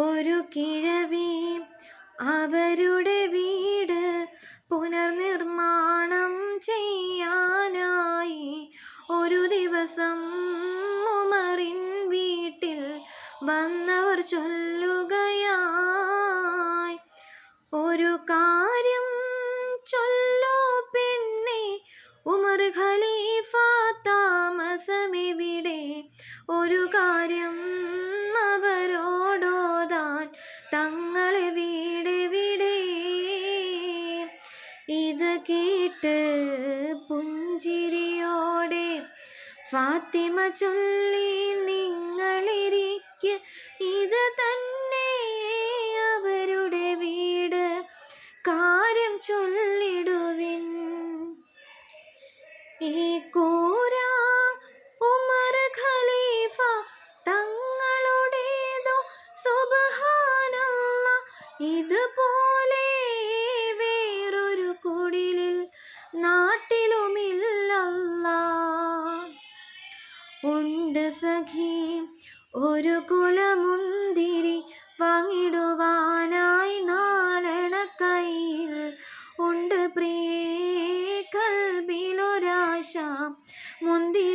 ഒരു കിഴവി അവരുടെ വീട് പുനർനിർമ്മാണം ചെയ്യാനായി ഒരു ദിവസം ഉമറിൻ വീട്ടിൽ വന്നവർ ചൊല്ലുകയായി, ഒരു കാര്യം ചൊല്ലു പെണ്ണെ, ഉമർ ഖലീഫ താമസമെവിടെ? ഒരു കാര്യം അവരോടോതാൻ തങ്ങളെ വീടെവിടെ? ഇത് കേട്ട് പുഞ്ചിരിയോടെ ഫാത്തിമ ചൊല്ലി, നിങ്ങളിരിക്ക്, ഇത് തന്നെ അവരുടെ വീട്, കാര്യം ചൊല്ലിടുവിൻ. ഈ കൂര ഉമർ ഖലീഫ തങ്ങളുടേതോ? സുബ്ഹാനല്ലാഹ്, ഇതുപോലെ വേറൊരു കുടിലിൽ നാട്ടിലുമില്ലല്ലാഹ്. ഉണ്ട് സഖി ഒരു കുലമുന്തിരി, വാങ്ങിടുവാനായി 4 കയ്യിൽ. ഉണ്ട് പ്രിയേ കൽബിലൊരാശ, മുന്തിരി